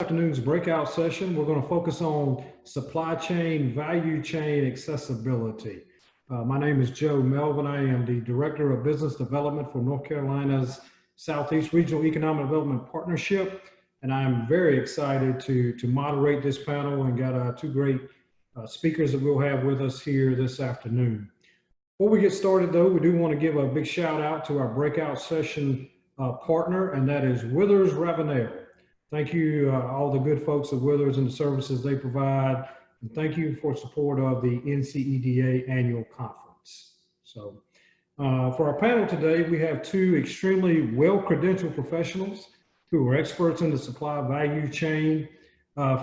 Afternoon's breakout session. We're going to focus on supply chain, value chain accessibility. My name is Joe Melvin. I am the Director of Business Development for North Carolina's Southeast Regional Economic Development Partnership. And I'm very excited to moderate this panel and got two great speakers that we'll have with us here this afternoon. Before we get started though, we do want to give a big shout out to our breakout session partner, and that is Withers Ravenel. Thank you, all the good folks at Withers and the services they provide. And thank you for support of the NCEDA annual conference. So for our panel today, we have two extremely well-credentialed professionals who are experts in the supply value chain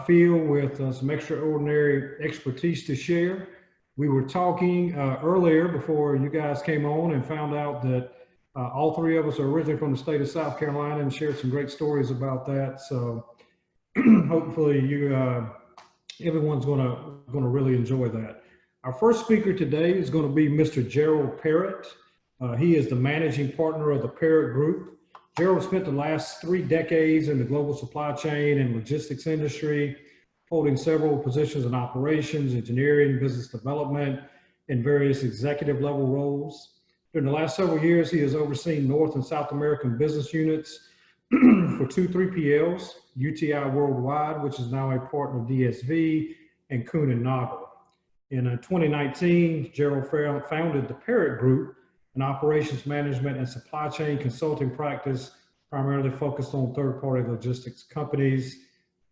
field with some extraordinary expertise to share. We were talking earlier before you guys came on and found out that all three of us are originally from the state of South Carolina and shared some great stories about that. So hopefully everyone's gonna really enjoy that. Our first speaker today is going to be Mr. Gerald Parrott. He is the managing partner of the Parrott Group. Gerald spent the last 3 decades in the global supply chain and logistics industry, holding several positions in operations, engineering, business development, and various executive level roles. During the last several years, he has overseen North and South American business units for 2 3PLs, UTI Worldwide, which is now a part of DSV, and Kuhn & Nagel. In 2019, Gerald founded the Parrott Group, an operations management and supply chain consulting practice primarily focused on third-party logistics companies.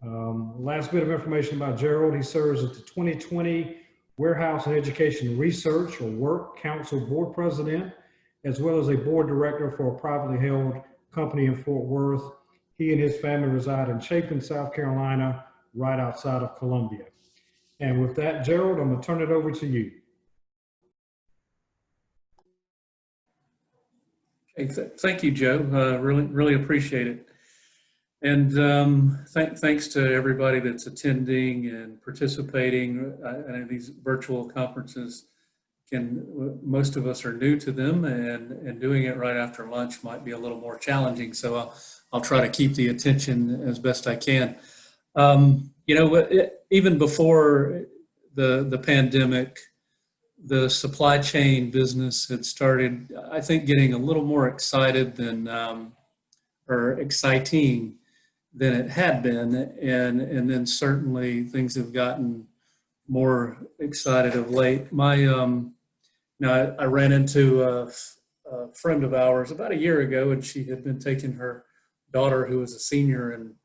Last bit of information about Gerald: he serves as the 2020 Warehouse and Education Research or Work Council Board President, as well as a board director for a privately held company in Fort Worth. He and his family reside in Chapin, South Carolina, right outside of Columbia. And with that, Gerald, I'm going to turn it over to you. Hey, thank you, Joe. Really appreciate it. And thanks to everybody that's attending and participating. I know these virtual conferences most of us are new to them, and doing it right after lunch might be a little more challenging. So I'll try to keep the attention as best I can. Even before the pandemic, the supply chain business had started, I think, getting a little more excited or exciting than it had been, and then certainly things have gotten more excited of late. I ran into a friend of ours about a year ago, and she had been taking her daughter, who was a senior in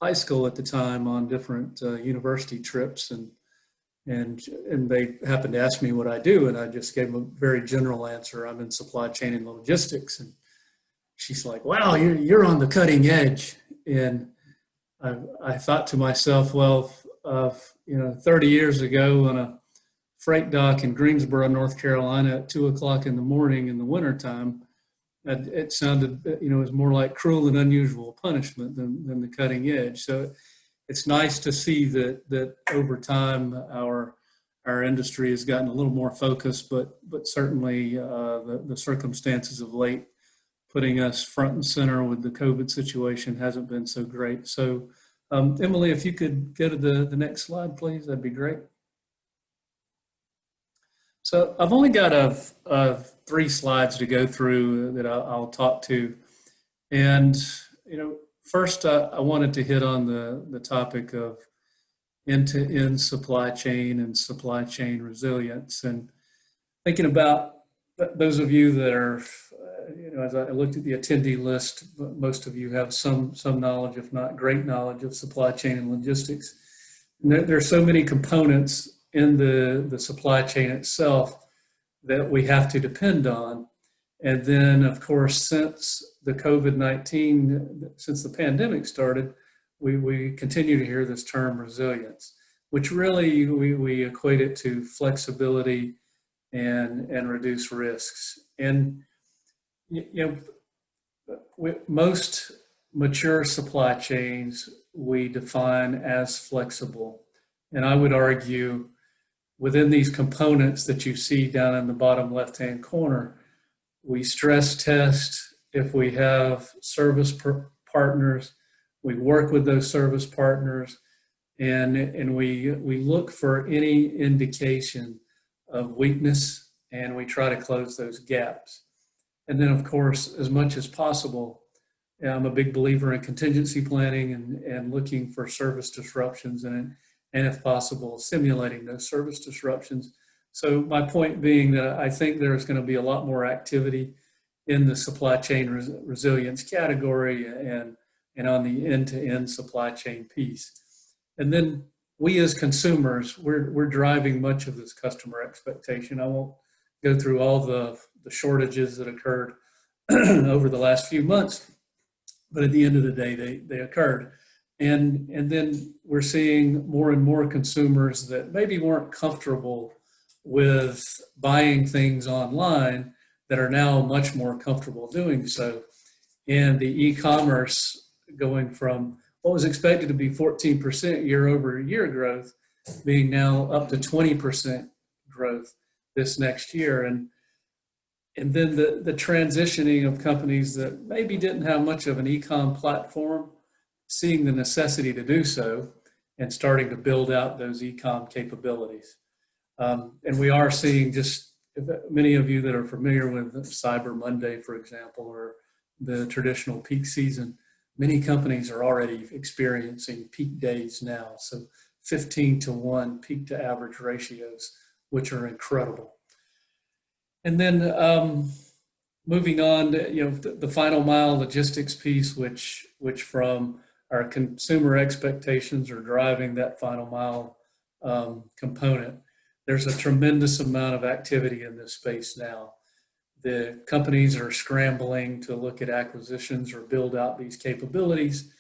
high school at the time, on different university trips, and they happened to ask me what I do, and I just gave them a very general answer. I'm in supply chain and logistics, and she's like, "Wow, you're on the cutting edge." And I thought to myself, well, 30 years ago on a freight dock in Greensboro, North Carolina at 2 o'clock in the morning in the wintertime, it sounded, it was more like cruel and unusual punishment than the cutting edge. So it's nice to see that over time our industry has gotten a little more focused, but certainly the circumstances of late putting us front and center with the COVID situation hasn't been so great. So Emily, if you could go to the next slide, please, that'd be great. So I've only got 3 slides to go through that I'll talk to. And, first I wanted to hit on the topic of end-to-end supply chain and supply chain resilience. And thinking about those of you that are, as I looked at the attendee list, most of you have some knowledge, if not great knowledge, of supply chain and logistics. And there are so many components in the supply chain itself that we have to depend on. And then, of course, since the COVID-19, since the pandemic started, we continue to hear this term resilience, which really we equate it to flexibility and reduce risks. And most mature supply chains we define as flexible. And I would argue within these components that you see down in the bottom left-hand corner, we stress test if we have service partners We work with those service partners, and we look for any indication of weakness, and we try to close those gaps. And then, of course, as much as possible, I'm a big believer in contingency planning and looking for service disruptions and if possible, simulating those service disruptions. So my point being that I think there's going to be a lot more activity in the supply chain resilience category and on the end-to-end supply chain piece. And then we as consumers, we're driving much of this customer expectation. I won't go through all the shortages that occurred over the last few months, but at the end of the day, they occurred. And then we're seeing more and more consumers that maybe weren't comfortable with buying things online that are now much more comfortable doing so. And the e-commerce going from what was expected to be 14% year over year growth being now up to 20% growth this next year. And then the transitioning of companies that maybe didn't have much of an e-com platform, seeing the necessity to do so and starting to build out those e-com capabilities. And we are seeing, just many of you that are familiar with Cyber Monday, for example, or the traditional peak season, many companies are already experiencing peak days now. So 15-to-1 peak to average ratios, which are incredible. And then moving on to, the final mile logistics piece, which from our consumer expectations are driving that final mile component. There's a tremendous amount of activity in this space now. The companies are scrambling to look at acquisitions or build out these capabilities.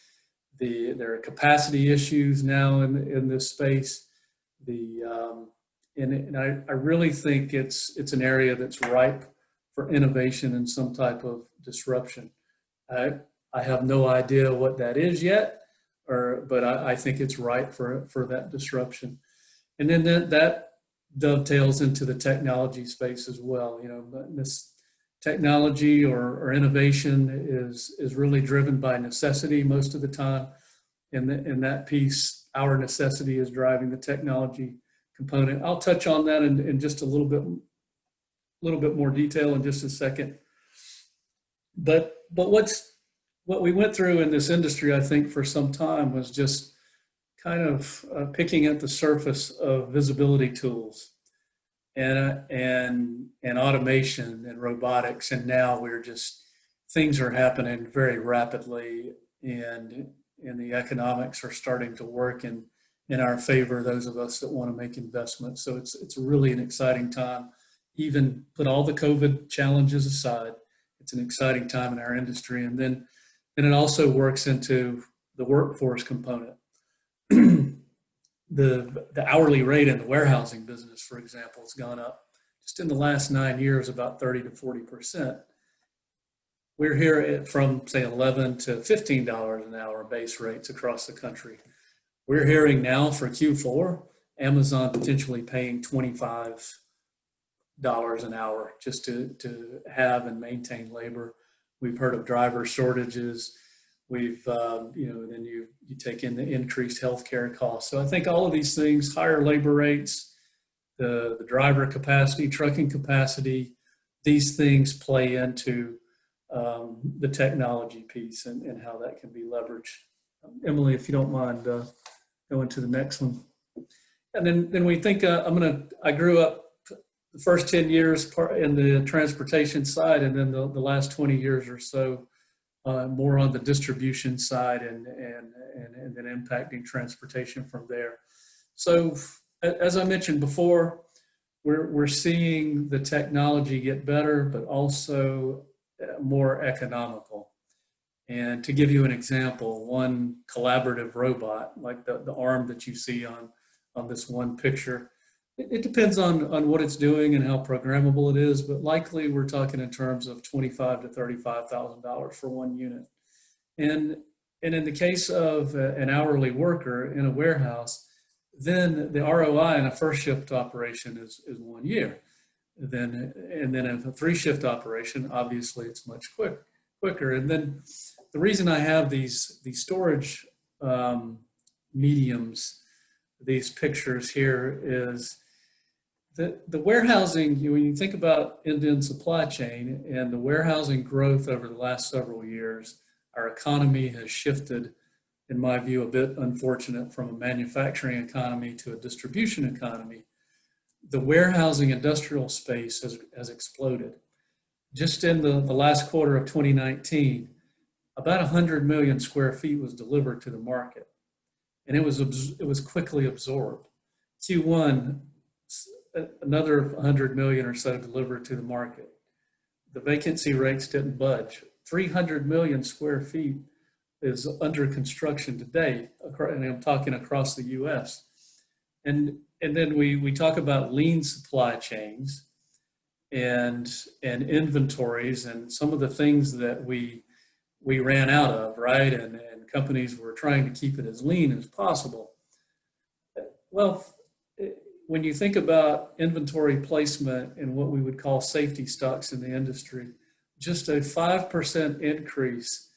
There are capacity issues now in this space. And I really think it's an area that's ripe for innovation and some type of disruption. I have no idea what that is yet, but I think it's ripe for that disruption. And then that dovetails into the technology space as well. This technology or innovation is really driven by necessity most of the time. In that piece, our necessity is driving the technology component. I'll touch on that in just a little bit more detail in just a second. But what we went through in this industry, I think, for some time was just kind of picking at the surface of visibility tools and automation and robotics, and now things are happening very rapidly, and the economics are starting to work in our favor, those of us that want to make investments. So it's really an exciting time. Even put all the COVID challenges aside, it's an exciting time in our industry. And then it also works into the workforce component. The hourly rate in the warehousing business, for example, has gone up just in the last 9 years about 30 to 40%. We're here from, say, $11 to $15 an hour base rates across the country. We're hearing now for Q4, Amazon potentially paying $25 an hour just to have and maintain labor. We've heard of driver shortages. We've, then you take in the increased healthcare costs. So I think all of these things, higher labor rates, the driver capacity, trucking capacity, these things play into the technology piece and how that can be leveraged. Emily, if you don't mind, going to the next one. And then we think, I grew up the first 10 years in the transportation side, and then the last 20 years or so more on the distribution side and then impacting transportation from there. So as I mentioned before, we're seeing the technology get better, but also more economical. And to give you an example, one collaborative robot, like the arm that you see on this one picture, it depends on what it's doing and how programmable it is, but likely we're talking in terms of $25,000 to $35,000 for one unit. And in the case of an hourly worker in a warehouse, then the ROI in a first shift operation is 1 year. And then in a 3-shift operation, obviously it's much quicker. And then the reason I have these storage mediums, these pictures here, is the warehousing. When you think about end-to-end supply chain and the warehousing growth over the last several years, our economy has shifted, in my view, a bit unfortunate, from a manufacturing economy to a distribution economy. The warehousing industrial space has exploded. Just in the last quarter of 2019, about 100 million square feet was delivered to the market, and it was quickly absorbed. Q1, another 100 million or so delivered to the market. The vacancy rates didn't budge. 300 million square feet is under construction today, and I'm talking across the U.S. And then we talk about lean supply chains and inventories and some of the things that we ran out of, right? And companies were trying to keep it as lean as possible. Well, when you think about inventory placement and what we would call safety stocks in the industry, just a 5% increase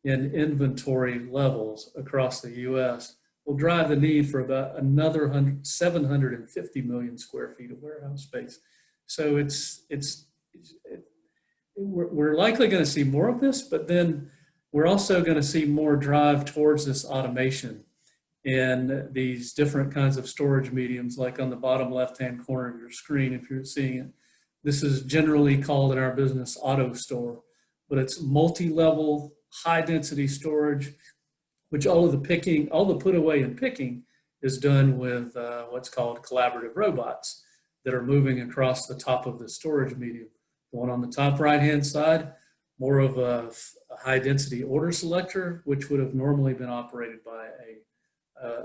in inventory levels across the U.S. will drive the need for about another 750 million square feet of warehouse space. So we're likely going to see more of this, but then we're also going to see more drive towards this automation and these different kinds of storage mediums, like on the bottom left-hand corner of your screen, if you're seeing it. This is generally called in our business auto store, but it's multi-level, high-density storage, which all the put away and picking is done with what's called collaborative robots that are moving across the top of the storage medium. The one on the top right-hand side, more of a high-density order selector, which would have normally been operated by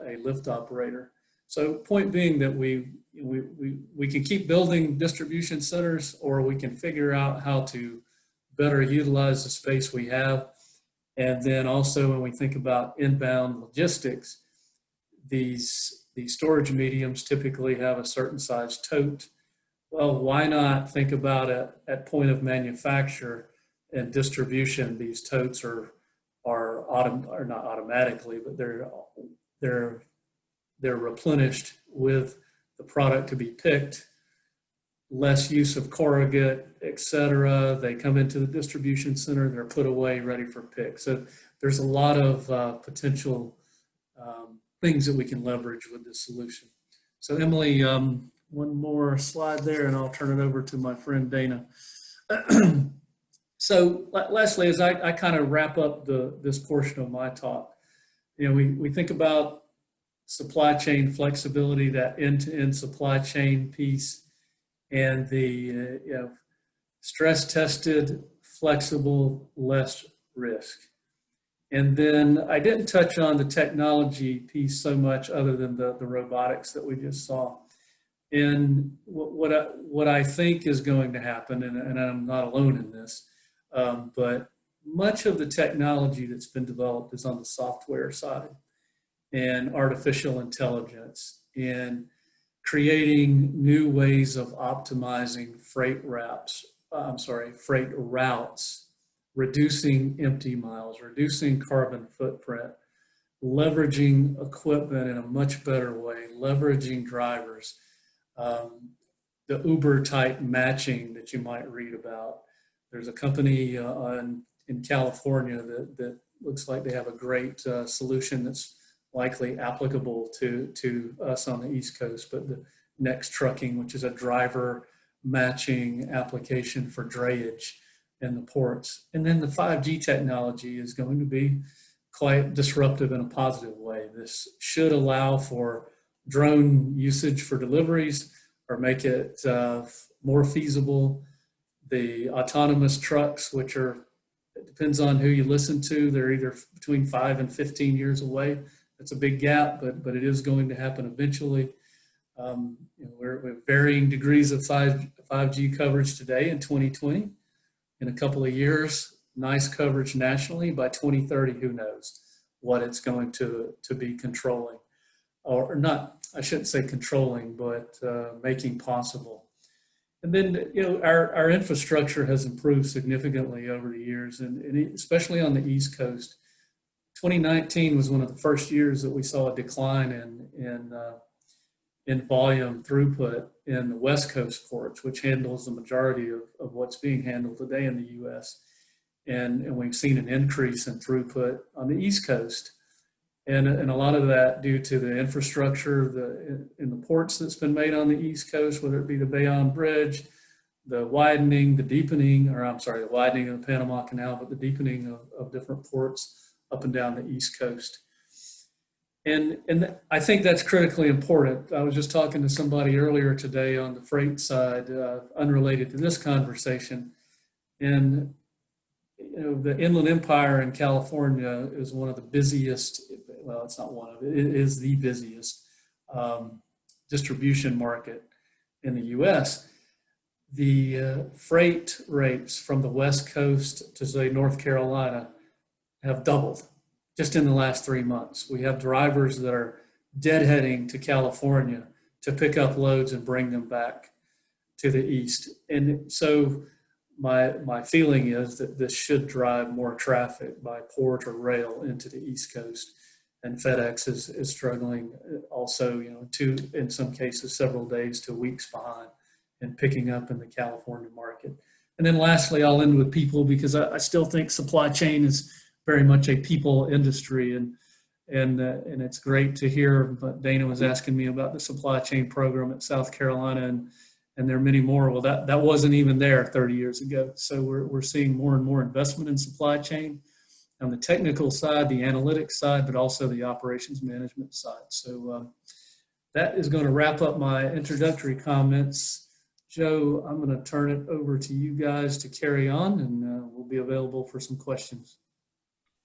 a lift operator. So point being that we can keep building distribution centers, or we can figure out how to better utilize the space we have. And then also when we think about inbound logistics, these storage mediums typically have a certain size tote. Well, why not think about it at point of manufacture and distribution? These totes are not automatically, but they're replenished with the product to be picked. Less use of corrugate, etc. They come into the distribution center, they're put away, ready for pick. So there's a lot of potential things that we can leverage with this solution. So Emily, one more slide there, and I'll turn it over to my friend Dana. So lastly, as I kind of wrap up this portion of my talk, we think about supply chain flexibility, that end-to-end supply chain piece, and the stress-tested, flexible, less risk. And then I didn't touch on the technology piece so much, other than the robotics that we just saw. And what I think is going to happen, and I'm not alone in this, but much of the technology that's been developed is on the software side, and artificial intelligence, and creating new ways of optimizing freight routes, reducing empty miles, reducing carbon footprint, leveraging equipment in a much better way, leveraging drivers, the Uber type matching that you might read about. There's a company in California that looks like they have a great solution that's likely applicable to us on the East Coast, but the Next Trucking, which is a driver matching application for drayage in the ports. And then the 5G technology is going to be quite disruptive in a positive way. This should allow for drone usage for deliveries, or make it more feasible. The autonomous trucks, which it depends on who you listen to, they're either between 5 and 15 years away. That's a big gap, but it is going to happen eventually. We're varying degrees of 5G coverage today in 2020. In a couple of years, nice coverage nationally. By 2030, who knows what it's going to be controlling, or not. I shouldn't say controlling, but making possible. And then, our infrastructure has improved significantly over the years, and especially on the East Coast. 2019 was one of the first years that we saw a decline in volume throughput in the West Coast ports, which handles the majority of what's being handled today in the U.S. And we've seen an increase in throughput on the East Coast. And a lot of that due to the infrastructure in the ports that's been made on the East Coast, whether it be the Bayonne Bridge, the widening, the deepening, or I'm sorry, the widening of the Panama Canal, but the deepening of different ports up and down the East Coast. And I think that's critically important. I was just talking to somebody earlier today on the freight side, unrelated to this conversation. And the Inland Empire in California is one of the busiest, well, it's not one of it is the busiest distribution market in the US. The freight rates from the West Coast to, say, North Carolina have doubled just in the last 3 months. We have drivers that are deadheading to California to pick up loads and bring them back to the East. And so my feeling is that this should drive more traffic by port or rail into the East Coast. And FedEx is struggling also, in some cases, several days to weeks behind and picking up in the California market. And then lastly, I'll end with people, because I still think supply chain is very much a people industry. And it's great to hear, but Dana was asking me about the supply chain program at South Carolina, and there are many more. Well, that wasn't even there 30 years ago. So we're seeing more and more investment in supply chain on the technical side, the analytics side, but also the operations management side. So that is going to wrap up my introductory comments. Joe, I'm going to turn it over to you guys to carry on, and we'll be available for some questions.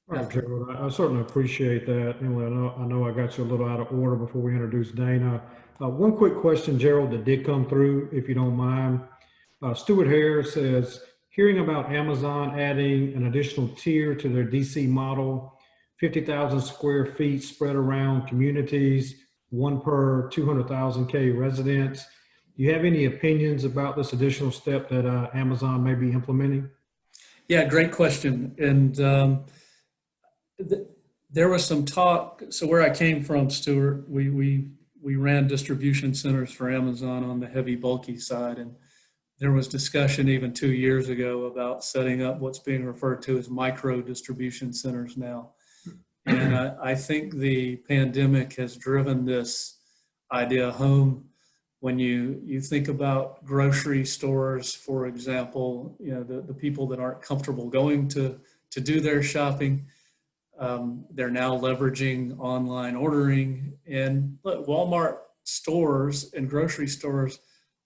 All right, Gerald, I certainly appreciate that. Anyway, I know I got you a little out of order before we introduce Dana. One quick question, Gerald, that did come through, if you don't mind. Stuart Hare says, hearing about Amazon adding an additional tier to their DC model, 50,000 square feet spread around communities, one per 200,000 K residents. Do you have any opinions about this additional step that Amazon may be implementing? Yeah, great question. And there was some talk. So where I came from, Stuart, we ran distribution centers for Amazon on the heavy bulky side, and there was discussion even 2 years ago about setting up what's being referred to as micro distribution centers now. And I think the pandemic has driven this idea home. When you think about grocery stores, for example, the people that aren't comfortable going to do their shopping, they're now leveraging online ordering. And look, Walmart stores and grocery stores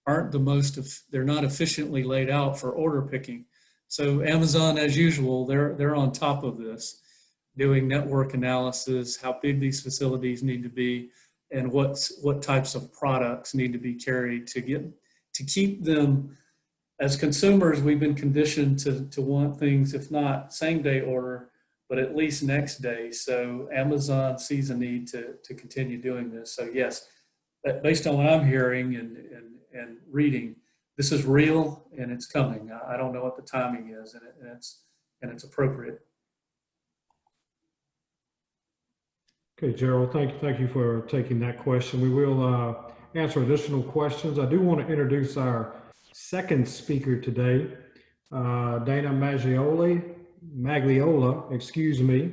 aren't they're not efficiently laid out for order picking. So Amazon, as usual, they're on top of this, doing network analysis, how big these facilities need to be, and what types of products need to be carried to keep them. As consumers, we've been conditioned to want things, if not same day order, but at least next day. So Amazon sees a need to continue doing this. So yes, based on what I'm hearing and reading, this is real and it's coming. I don't know what the timing is, and it's appropriate. Okay, Gerald, thank you for taking that question. We will answer additional questions. I do want to introduce our second speaker today, Dana Magliola, excuse me,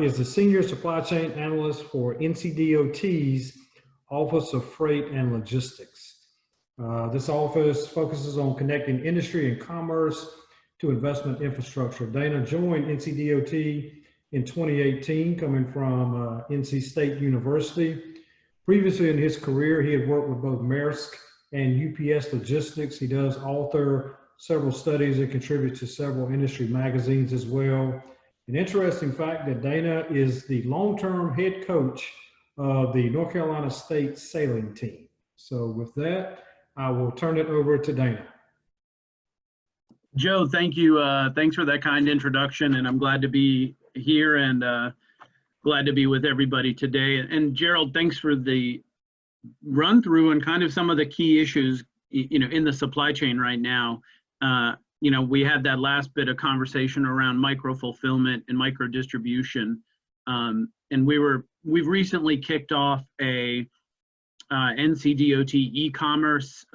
is the Senior Supply Chain Analyst for NCDOT's Office of Freight and Logistics. This office focuses on connecting industry and commerce to investment infrastructure. Dana joined NCDOT in 2018, coming from NC State University. Previously in his career, he had worked with both Maersk and UPS Logistics. He does author several studies and contributes to several industry magazines as well. An interesting fact that Dana is the long-term head coach of the North Carolina State sailing team. So with that, I will turn it over to Dana. Joe, thank you. Thanks for that kind introduction, and I'm glad to be here and glad to be with everybody today. And Gerald, thanks for the run through and kind of some of the key issues in the supply chain right now. We had that last bit of conversation around micro fulfillment and micro distribution. And we've recently kicked off a NCDOT e-commerce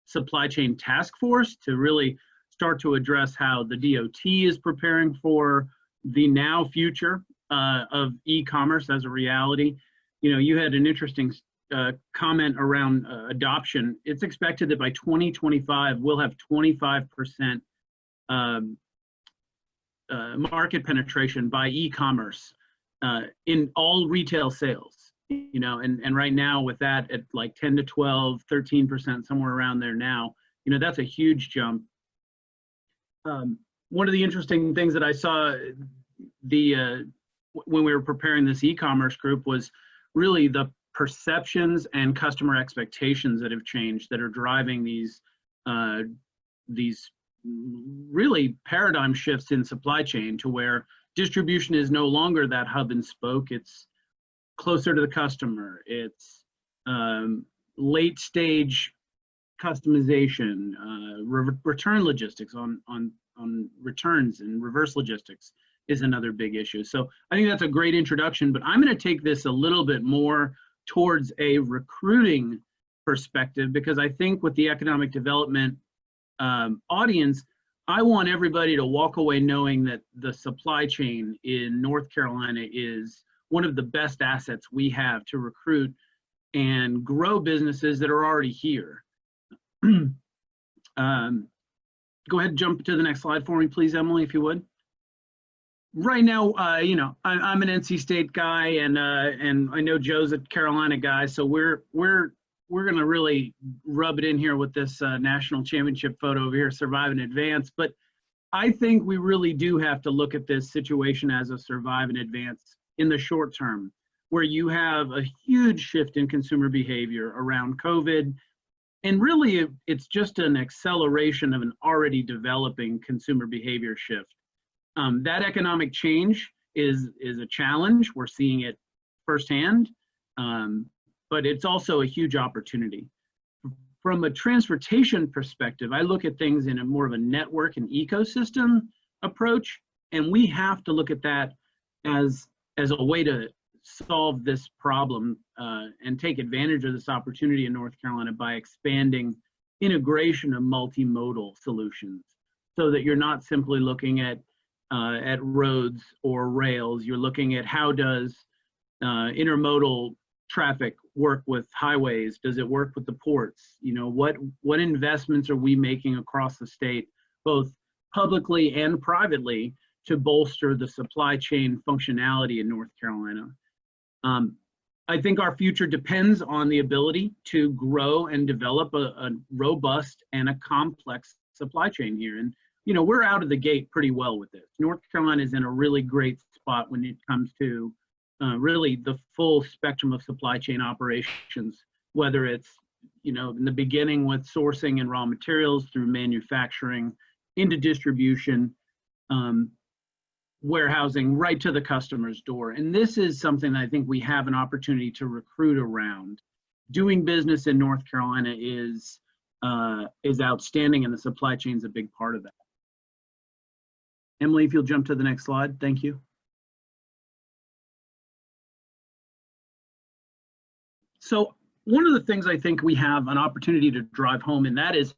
supply chain task force to really start to address how the DOT is preparing for the now future of e-commerce as a reality. You had an interesting comment around adoption. It's expected that by 2025, we'll have 25% market penetration by e-commerce in all retail sales. And right now with that at like 10 to 12, 13%, somewhere around there now, that's a huge jump. One of the interesting things that I saw when we were preparing this e-commerce group was really the perceptions and customer expectations that have changed that are driving these really paradigm shifts in supply chain, to where distribution is no longer that hub and spoke. It's closer to the customer. It's late stage customization, return logistics on returns, and reverse logistics is another big issue. So I think that's a great introduction, but I'm going to take this a little bit more towards a recruiting perspective, because I think with the economic development audience, I want everybody to walk away knowing that the supply chain in North Carolina is one of the best assets we have to recruit and grow businesses that are already here. Go ahead and jump to the next slide for me, please, Emily, if you would. Right now, I'm an NC State guy, and I know Joe's a Carolina guy, so we're gonna really rub it in here with this national championship photo over here, survive and advance. But I think we really do have to look at this situation as a survive and advance in the short term, where you have a huge shift in consumer behavior around COVID. And really, it's just an acceleration of an already developing consumer behavior shift. That economic change is a challenge. We're seeing it firsthand, but it's also a huge opportunity. From a transportation perspective, I look at things in a more of a network and ecosystem approach, and we have to look at that as a way to solve this problem and take advantage of this opportunity in North Carolina by expanding integration of multimodal solutions, so that you're not simply looking at roads or rails. You're looking at how does intermodal traffic work with highways? Does it work with the ports? What investments are we making across the state, both publicly and privately, to bolster the supply chain functionality in North Carolina? I think our future depends on the ability to grow and develop a robust and a complex supply chain here. And we're out of the gate pretty well with this. North Carolina is in a really great spot when it comes to really the full spectrum of supply chain operations, whether it's, in the beginning with sourcing and raw materials, through manufacturing, into distribution, warehousing, right to the customer's door. And this is something that I think we have an opportunity to recruit around. Doing business in North Carolina is outstanding, and the supply chain is a big part of that. Emily, if you'll jump to the next slide. Thank you. So one of the things I think we have an opportunity to drive home, and that is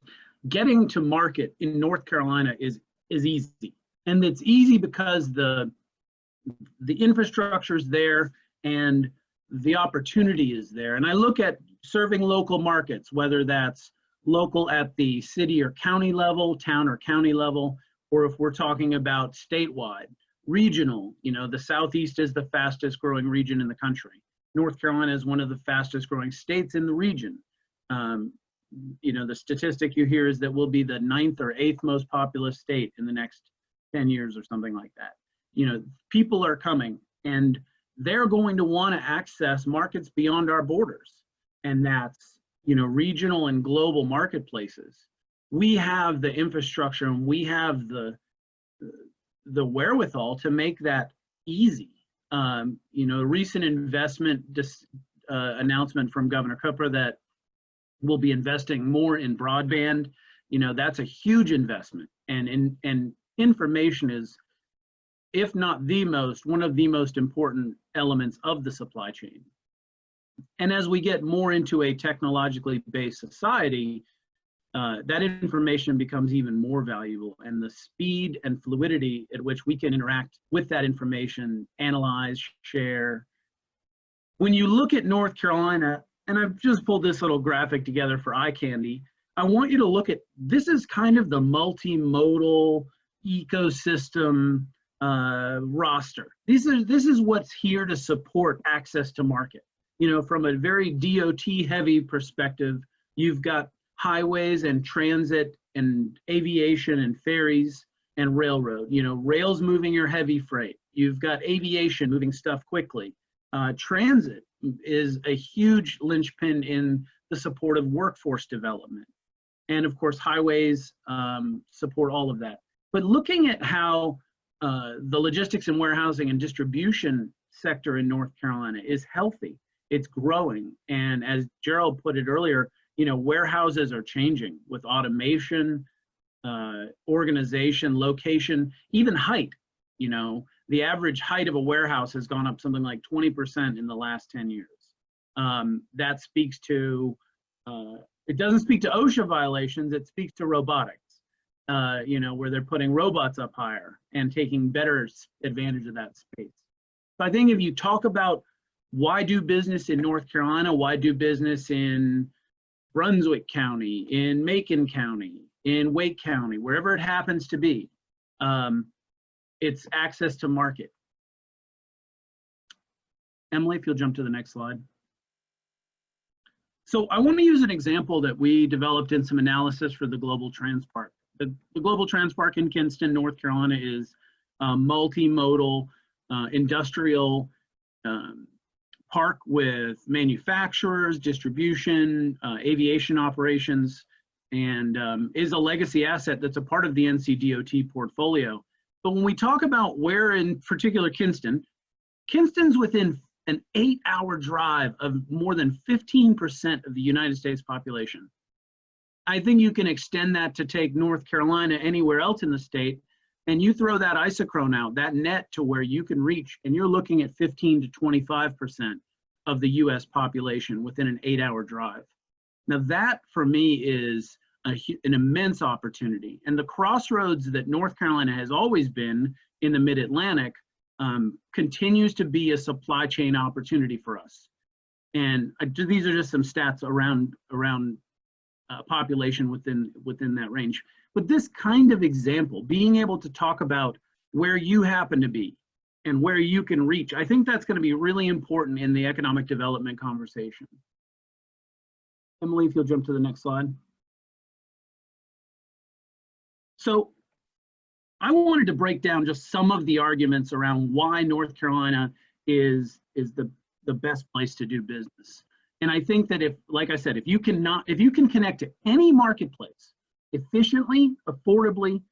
getting to market in North Carolina is easy. And it's easy because the infrastructure is there and the opportunity is there. And I look at serving local markets, whether that's local at the city or county level, town or county level, or if we're talking about statewide, regional. The Southeast is the fastest growing region in the country. North Carolina is one of the fastest growing states in the region. The statistic you hear is that we'll be the 9th or 8th most populous state in the next 10 years or something like that. People are coming, and they're going to want to access markets beyond our borders. And that's, regional and global marketplaces. We have the infrastructure and we have the wherewithal to make that easy. Recent investment announcement from Governor Cooper that We'll be investing more in broadband. You know, that's a huge investment. And information is, if not the most, one of the most important elements of the supply chain. And as we get more into a technologically based society, that information becomes even more valuable, and the speed and fluidity at which we can interact with that information, analyze, share. When you look at North Carolina, and I've just pulled this little graphic together for eye candy, I want you to look at, this is kind of the multimodal ecosystem roster. This is what's here to support access to market. You know, from a very DOT heavy perspective, you've got highways and transit and aviation and ferries and railroad. You know, rails moving your heavy freight. You've got aviation moving stuff quickly. Transit is a huge linchpin in the support of workforce development. And of course, highways support all of that. But looking at how the logistics and warehousing and distribution sector in North Carolina is healthy, it's growing. And as Gerald put it earlier, you know, warehouses are changing with automation, organization, location, even height. You know, the average height of a warehouse has gone up something like 20% in the last 10 years. That speaks to, it doesn't speak to OSHA violations, it speaks to robotics, you know, where they're putting robots up higher and taking better advantage of that space. So I think if you talk about why do business in North Carolina, why do business in Brunswick County, in Macon County, in Wake County, wherever it happens to be, it's access to market. Emily, if you'll jump to the next slide. So I want to use an example that we developed in some analysis for the Global Transpark. The Global Transpark in Kinston, North Carolina is a multimodal industrial park with manufacturers, distribution, aviation operations, and is a legacy asset that's a part of the NCDOT portfolio. But when we talk about where in particular Kinston's within an 8-hour drive of more than 15% of the United States population. I think you can extend that to take North Carolina anywhere else in the state, and you throw that isochrone out, that net to where you can reach, and you're looking at 15 to 25% of the US population within an 8-hour drive. Now that for me is an immense opportunity. And the crossroads that North Carolina has always been in the mid-Atlantic continues to be a supply chain opportunity for us. And these are just some stats around population within that range. But this kind of example, being able to talk about where you happen to be and where you can reach, I think that's going to be really important in the economic development conversation. Emily, if you'll jump to the next slide. So I wanted to break down just some of the arguments around why North Carolina is the best place to do business. And I think that if, like I said, if you can connect to any marketplace efficiently, affordably,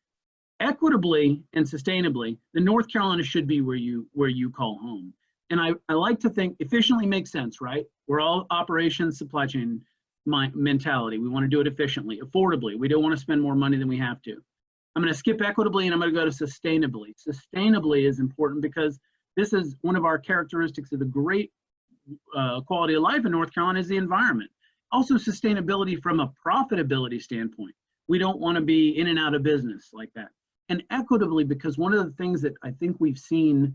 equitably, and sustainably, then North Carolina should be where you call home. And I like to think efficiently makes sense, right? We're all operations, supply chain mentality. We want to do it efficiently. Affordably, we don't want to spend more money than we have to. I'm going to skip equitably and I'm going to go to sustainably. Sustainably is important because this is one of our characteristics of the great quality of life in North Carolina is the environment. Also sustainability from a profitability standpoint. We don't want to be in and out of business like that. And equitably, because one of the things that I think we've seen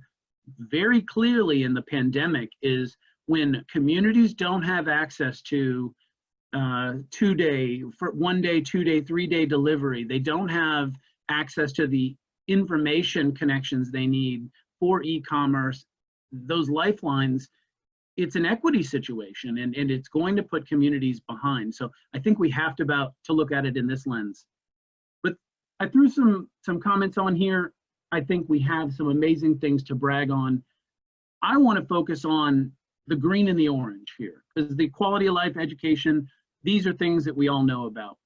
very clearly in the pandemic is when communities don't have access to 2-day, 1-day, 2-day, 3-day delivery, they don't have access to the information connections they need for e-commerce, those lifelines, it's an equity situation and it's going to put communities behind. So I think we have to look at it in this lens. But I threw some comments on here. I think we have some amazing things to brag on. I want to focus on the green and the orange here because the quality of life, education, these are things that we all know about.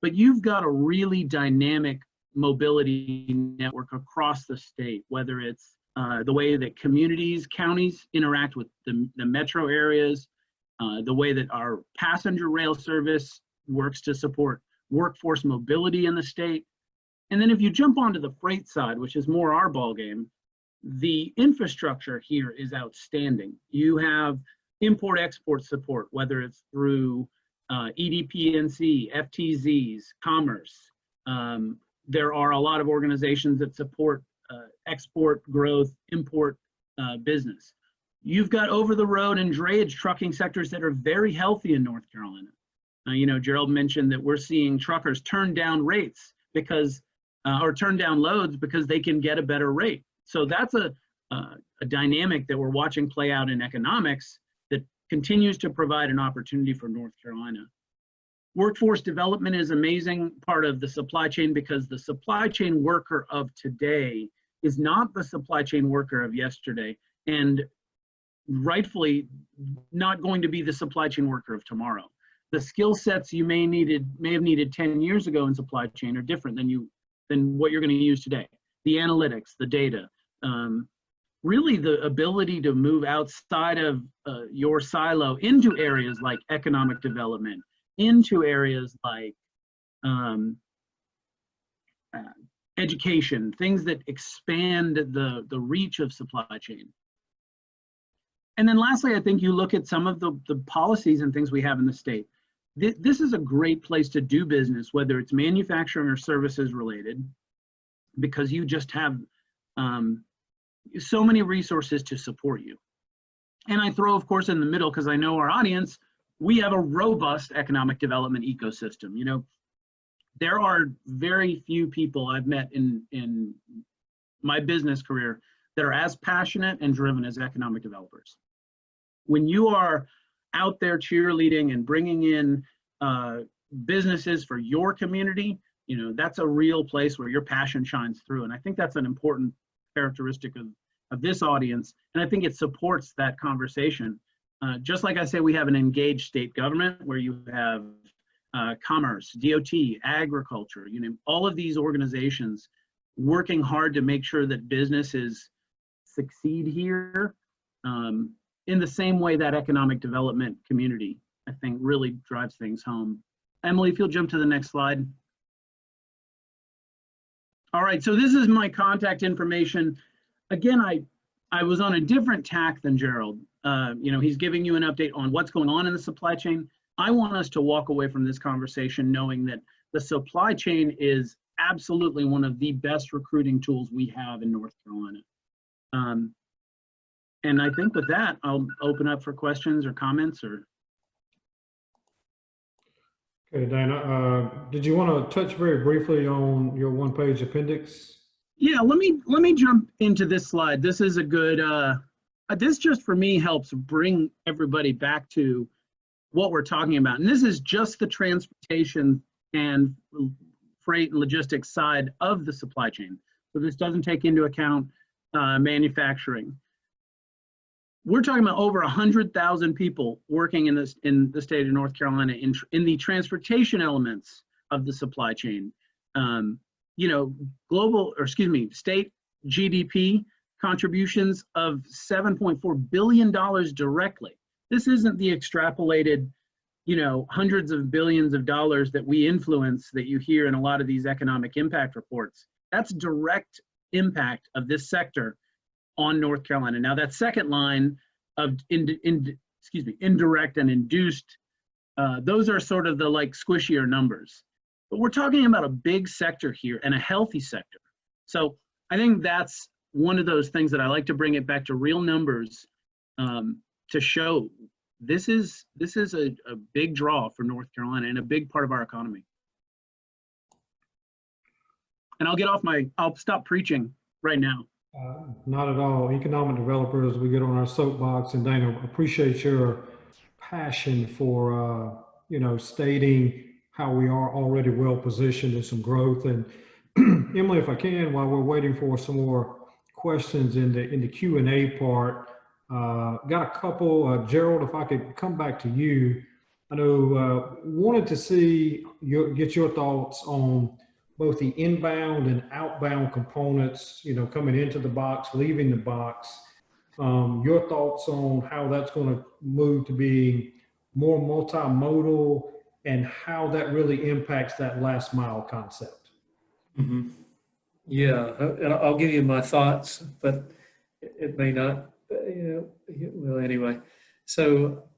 But you've got a really dynamic mobility network across the state, whether it's the way that communities, counties interact with the metro areas, the way that our passenger rail service works to support workforce mobility in the state. And then if you jump onto the freight side, which is more our ballgame, the infrastructure here is outstanding. You have import-export support, whether it's through EDPNC, FTZs, Commerce. There are a lot of organizations that support export growth, import business. You've got over-the-road and drayage trucking sectors that are very healthy in North Carolina. You know, Gerald mentioned that we're seeing truckers turn down rates because, or turn down loads because they can get a better rate. So that's a dynamic that we're watching play out in economics that continues to provide an opportunity for North Carolina. Workforce development is an amazing part of the supply chain because the supply chain worker of today is not the supply chain worker of yesterday, and rightfully not going to be the supply chain worker of tomorrow. The skill sets you may have needed 10 years ago in supply chain are different than what you're going to use today. The analytics, the data, really the ability to move outside of your silo into areas like economic development, into areas like education, things that expand the reach of supply chain. And then lastly, I think you look at some of the policies and things we have in the state. This is a great place to do business, whether it's manufacturing or services related, because you just have so many resources to support you. And I throw, of course, in the middle, because I know our audience, we have a robust economic development ecosystem. You know, there are very few people I've met in my business career that are as passionate and driven as economic developers. When you are out there cheerleading and bringing in businesses for your community, you know, that's a real place where your passion shines through. And I think that's an important characteristic of this audience. And I think it supports that conversation. Just like I say, we have an engaged state government where you have Commerce, DOT, agriculture, you know, all of these organizations working hard to make sure that businesses succeed here in the same way that economic development community, I think, really drives things home. Emily, if you'll jump to the next slide. All right, so this is my contact information. Again, I was on a different tack than Gerald. You know, he's giving you an update on what's going on in the supply chain. I want us to walk away from this conversation knowing that the supply chain is absolutely one of the best recruiting tools we have in North Carolina. And I think with that, I'll open up for questions or comments or. Okay, Dana, did you want to touch very briefly on your one-page appendix? Yeah, let me jump into this slide. This is a good, this just for me helps bring everybody back to what we're talking about. And this is just the transportation and freight and logistics side of the supply chain. So this doesn't take into account manufacturing. We're talking about over 100,000 people working in the state of North Carolina in the transportation elements of the supply chain. You know, state GDP contributions of $7.4 billion directly. This isn't the extrapolated, you know, hundreds of billions of dollars that we influence that you hear in a lot of these economic impact reports. That's direct impact of this sector on North Carolina. Now that second line of indirect and induced, those are sort of the like squishier numbers. But we're talking about a big sector here and a healthy sector. So I think that's one of those things that I like to bring it back to real numbers to show this is a big draw for North Carolina and a big part of our economy. And I'll stop preaching right now. Not at all. Economic developers, we get on our soapbox, and Dana, appreciate your passion for you know, stating how we are already well positioned in some growth. And Emily, if I can, while we're waiting for some more questions in the Q&A part, got a couple. Gerald, if I could come back to you, I know wanted to get your thoughts on both the inbound and outbound components, you know, coming into the box, leaving the box. Your thoughts on how that's going to move to being more multimodal, and how that really impacts that last mile concept. Mhm. Yeah, and I'll give you my thoughts, but it may not, well, anyway. So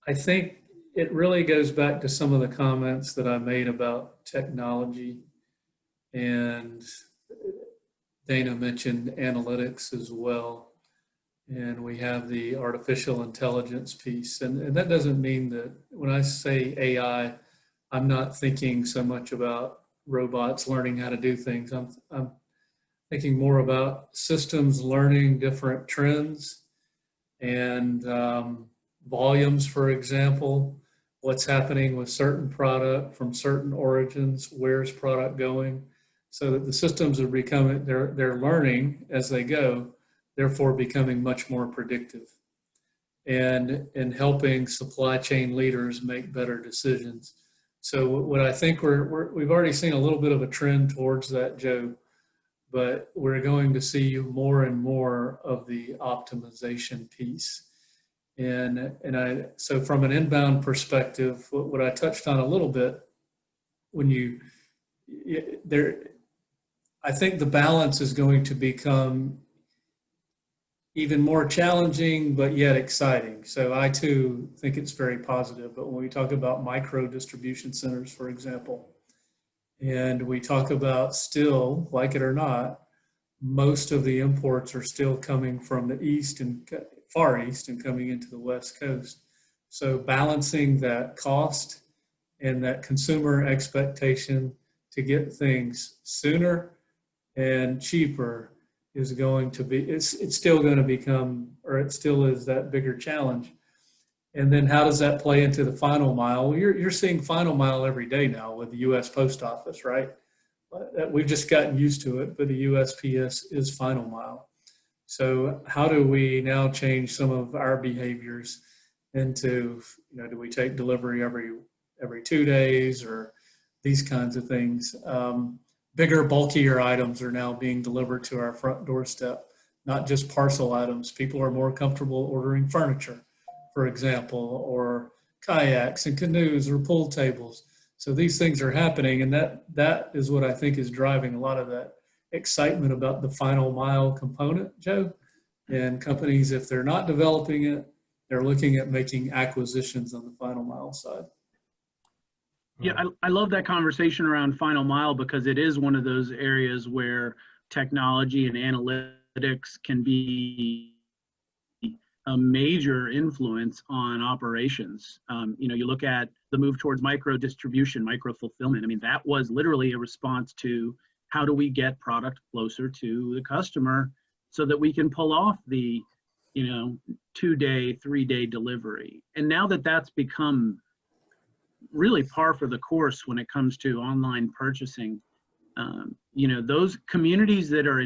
I think it really goes back to some of the comments that I made about technology, and Dana mentioned analytics as well. And we have the artificial intelligence piece. And that doesn't mean that when I say AI, I'm not thinking so much about robots learning how to do things. I'm thinking more about systems learning different trends and volumes, for example, what's happening with certain product from certain origins, where's product going, so that the systems are becoming, they're learning as they go, therefore becoming much more predictive and helping supply chain leaders make better decisions. So what I think we've already seen a little bit of a trend towards that, Joe, but we're going to see more and more of the optimization piece. So from an inbound perspective, what I touched on a little bit, when I think the balance is going to become even more challenging, but yet exciting. So I too think it's very positive. But when we talk about micro distribution centers, for example, and we talk about still, like it or not, most of the imports are still coming from the east and far east and coming into the West Coast. So balancing that cost and that consumer expectation to get things sooner and cheaper is going to be, it's still going to become, or it still is that bigger challenge. And then how does that play into the final mile? Well, you're seeing final mile every day now with the U.S. Post Office, right? We've just gotten used to it, but the USPS is final mile. So how do we now change some of our behaviors into, do we take delivery every 2 days or these kinds of things? Bigger, bulkier items are now being delivered to our front doorstep, not just parcel items. People are more comfortable ordering furniture, for example, or kayaks and canoes or pool tables. So these things are happening, and that is what I think is driving a lot of that excitement about the final mile component, Joe. And companies, if they're not developing it, they're looking at making acquisitions on the final mile side. Yeah, I love that conversation around final mile because it is one of those areas where technology and analytics can be a major influence on operations. You look at the move towards micro distribution, micro fulfillment. I mean, that was literally a response to how do we get product closer to the customer so that we can pull off the 2-day, 3-day delivery. And now that that's become really par for the course when it comes to online purchasing, those communities that are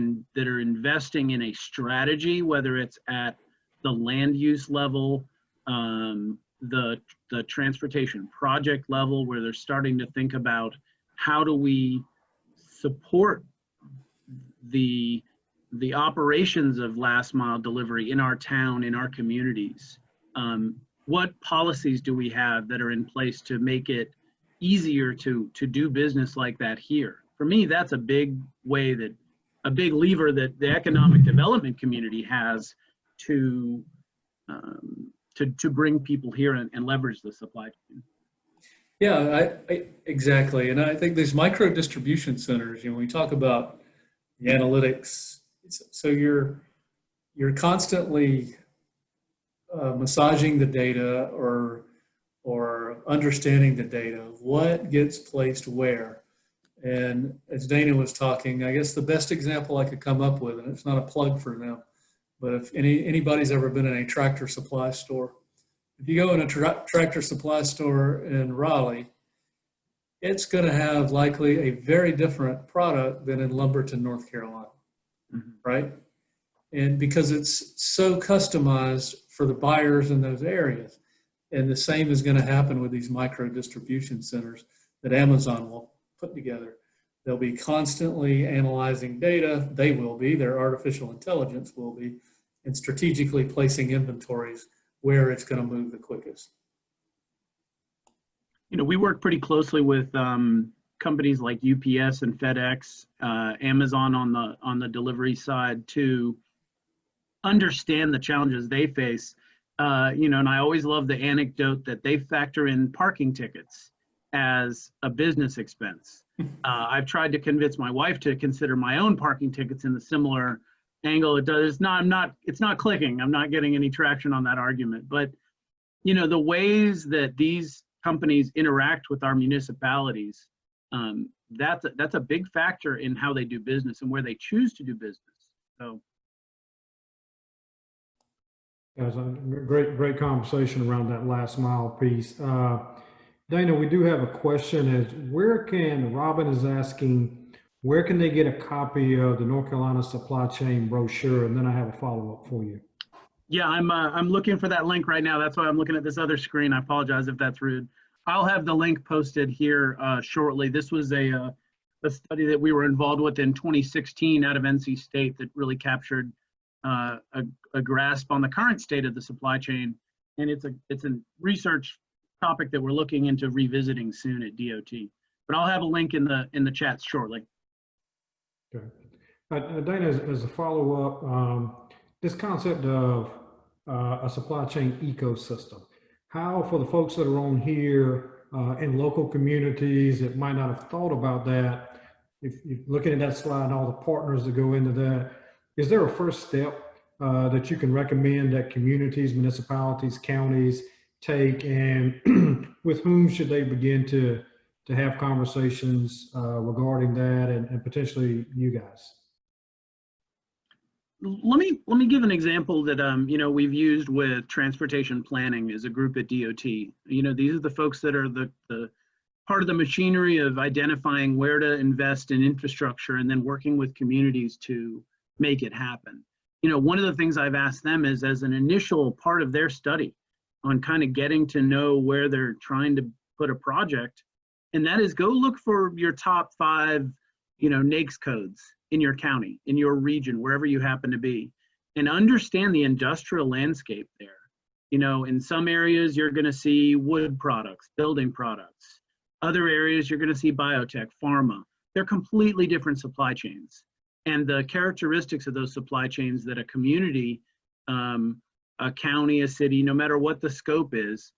investing in a strategy, whether it's at the land use level, the transportation project level, where they're starting to think about how do we support the operations of last mile delivery in our town, in our communities. What policies do we have that are in place to make it easier to do business like that here? For me, that's a big lever that the economic development community has to bring people here and leverage the supply chain. Yeah, exactly. And I think these micro distribution centers, when we talk about the analytics, so you're constantly massaging the data or understanding the data, what gets placed where. And as Dana was talking, I guess the best example I could come up with, and it's not a plug for them, but if anybody's ever been in a Tractor Supply store, if you go in a Tractor Supply store in Raleigh, it's going to have likely a very different product than in Lumberton, North Carolina, right? And because it's so customized for the buyers in those areas. And the same is going to happen with these micro distribution centers that Amazon will put together. They'll be constantly analyzing data. Their artificial intelligence will be, and strategically placing inventories where it's going to move the quickest. We work pretty closely with companies like UPS and FedEx, Amazon on the delivery side to understand the challenges they face. And I always love the anecdote that they factor in parking tickets as a business expense. I've tried to convince my wife to consider my own parking tickets in the similar angle. It's not clicking. I'm not getting any traction on that argument. But the ways that these companies interact with our municipalities, that's a big factor in how they do business and where they choose to do business. So. It was a great conversation around that last mile piece. Dana, we do have a question Robin is asking, where can they get a copy of the North Carolina supply chain brochure? And then I have a follow-up for you. Yeah, I'm looking for that link right now. That's why I'm looking at this other screen. I apologize if that's rude. I'll have the link posted here shortly. This was a study that we were involved with in 2016 out of NC State that really captured a grasp on the current state of the supply chain, and it's a research topic that we're looking into revisiting soon at DOT. But I'll have a link in the chat shortly. Okay, Dana, as a follow-up, this concept of a supply chain ecosystem, how for the folks that are on here in local communities that might not have thought about that, if you're looking at that slide and all the partners that go into that, is there a first step that you can recommend that communities, municipalities, counties take, and with whom should they begin to have conversations regarding that and potentially you guys? Let me give an example that we've used with transportation planning as a group at DOT. These are the folks that are the part of the machinery of identifying where to invest in infrastructure and then working with communities to make it happen. One of the things I've asked them is, as an initial part of their study on kind of getting to know where they're trying to put a project, and that is go look for your top 5 NAICS codes in your county, in your region, wherever you happen to be, and understand the industrial landscape there. In some areas you're going to see wood products, building products. Other areas you're going to see biotech, pharma. They're completely different supply chains. And the characteristics of those supply chains that a community, a county, a city, no matter what the scope is,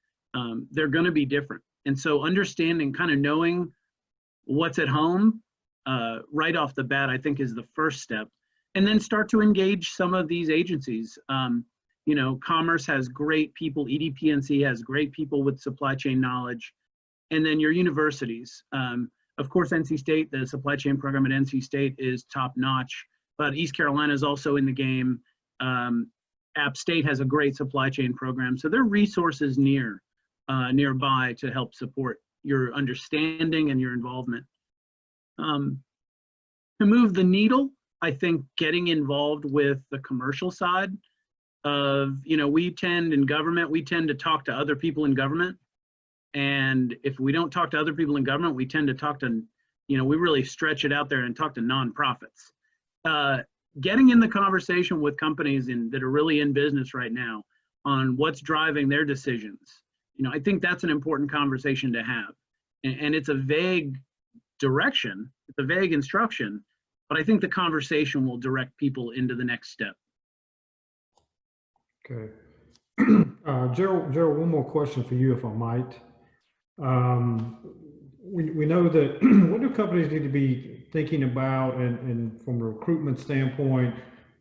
they're going to be different. And so understanding, kind of knowing what's at home right off the bat, I think is the first step. And then start to engage some of these agencies. Commerce has great people, EDPNC has great people with supply chain knowledge. And then your universities. Of course, NC State, the supply chain program at NC State is top notch, but East Carolina is also in the game. App State has a great supply chain program. So there are resources nearby to help support your understanding and your involvement. To move the needle, I think getting involved with the commercial side of, we tend to talk to other people in government. And if we don't talk to other people in government, we tend to talk to, we really stretch it out there and talk to nonprofits. Getting in the conversation with companies that are really in business right now on what's driving their decisions. I think that's an important conversation to have. And it's a vague direction, it's a vague instruction, but I think the conversation will direct people into the next step. Okay. Gerald, one more question for you, if I might. We know that what do companies need to be thinking about and from a recruitment standpoint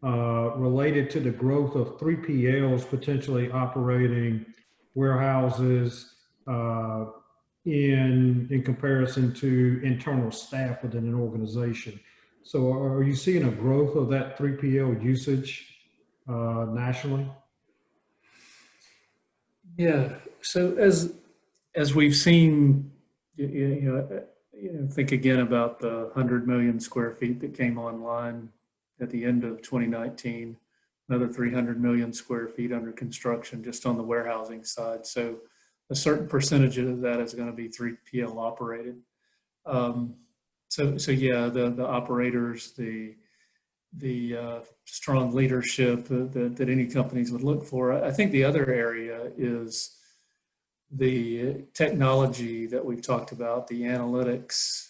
related to the growth of 3PLs potentially operating warehouses in comparison to internal staff within an organization? So are you seeing a growth of that 3PL usage nationally? Yeah, so as we've seen, think again about the 100 million square feet that came online at the end of 2019, another 300 million square feet under construction just on the warehousing side. So a certain percentage of that is going to be 3PL operated. So yeah, the operators, the strong leadership that any companies would look for. I think the other area is the technology that we've talked about, the analytics,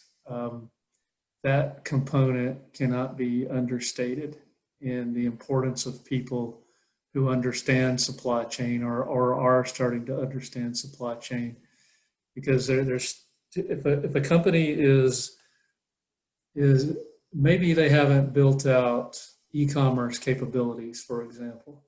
that component cannot be understated in the importance of people who understand supply chain or are starting to understand supply chain. Because there's if a company is maybe they haven't built out e-commerce capabilities, for example,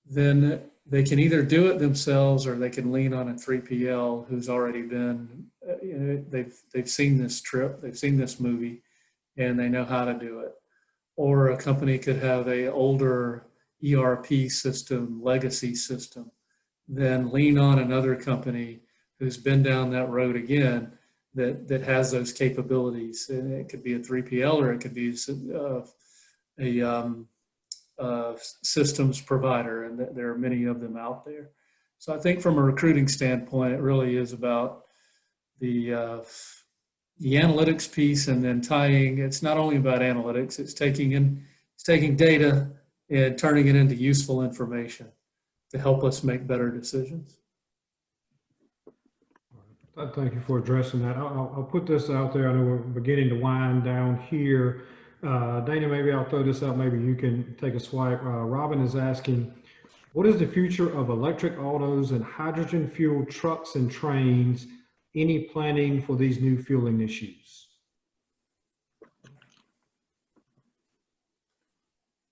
then they can either do it themselves or they can lean on a 3PL who's already been, they've seen this trip, they've seen this movie, and they know how to do it. Or a company could have a older ERP system, legacy system, then lean on another company who's been down that road again that has those capabilities. And it could be a 3PL or it could be a systems provider, and there are many of them out there. So I think from a recruiting standpoint, it really is about the analytics piece, and then tying. It's not only about analytics; it's taking data and turning it into useful information to help us make better decisions. Thank you for addressing that. I'll put this out there. I know we're beginning to wind down here. Dana, maybe I'll throw this out. Maybe you can take a swipe. Robin is asking, what is the future of electric autos and hydrogen fueled trucks and trains? Any planning for these new fueling issues?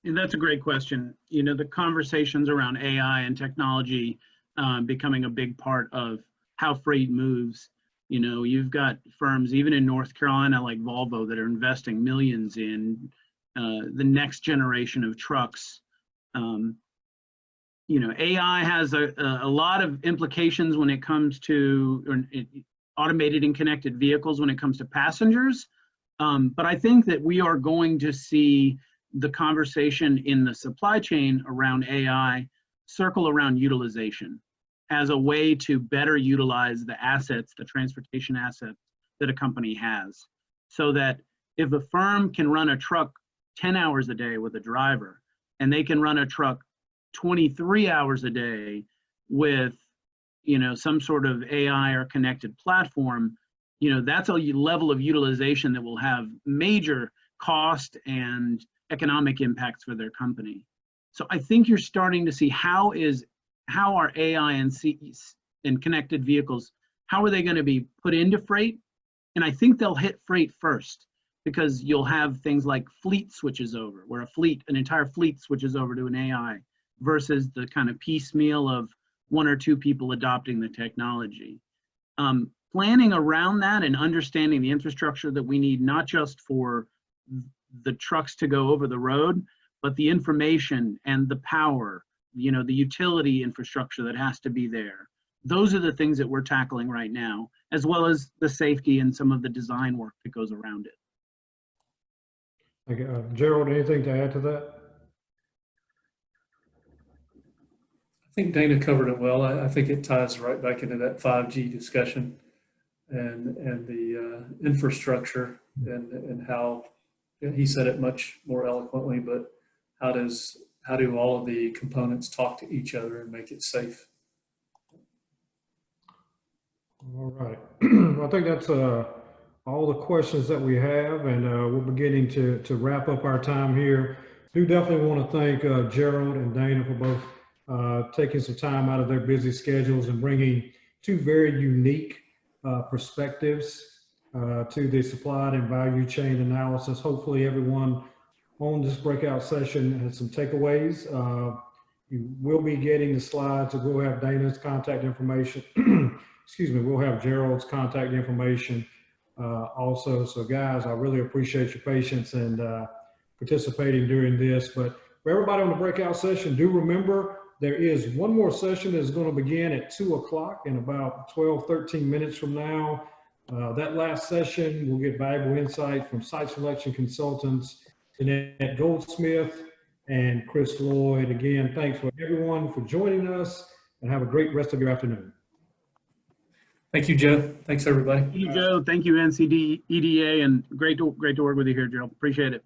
And that's a great question. You know, the conversations around AI and technology becoming a big part of how freight moves. You know, you've got firms even in North Carolina like Volvo that are investing millions in the next generation of trucks. You know, AI has a lot of implications when it comes to automated and connected vehicles when it comes to passengers. But I think that we are going to see the conversation in the supply chain around AI circle around utilization as a way to better utilize the assets, the transportation assets that a company has. So that if a firm can run a truck 10 hours a day with a driver, and they can run a truck 23 hours a day with, you know, some sort of AI or connected platform, you know, that's a level of utilization that will have major cost and economic impacts for their company. So I think you're starting to see how are AI and connected vehicles, how are they going to be put into freight? And I think they'll hit freight first, because you'll have things like fleet switches over, where an entire fleet switches over to an AI versus the kind of piecemeal of one or two people adopting the technology. Planning around that and understanding the infrastructure that we need, not just for the trucks to go over the road, but the information and the power, you know, the utility infrastructure that has to be there. Those are the things that we're tackling right now, as well as the safety and some of the design work that goes around it. Okay, Gerald, anything to add to that? I think Dana covered it well. I think it ties right back into that 5G discussion and the infrastructure and how he said it much more eloquently, but how do all of the components talk to each other and make it safe? All right. I think that's all the questions that we have, and we're beginning to wrap up our time here. Do definitely want to thank Gerald and Dana for both taking some time out of their busy schedules and bringing two very unique perspectives to the supply and value chain analysis. Hopefully everyone on this breakout session has some takeaways. You will be getting the slides. We'll have Dana's contact information. Excuse me, we'll have Gerald's contact information also. So guys, I really appreciate your patience and participating during this. But for everybody on the breakout session, do remember there is one more session that's going to begin at 2 o'clock in about 12, 13 minutes from now. That last session will get valuable insight from site selection consultants, Jeanette Goldsmith and Chris Lloyd. Again, thanks for everyone for joining us, and have a great rest of your afternoon. Thank you, Joe. Thanks, everybody. Thank you, Joe. Thank you, NCD, EDA, and great to work with you here, Gerald. Appreciate it.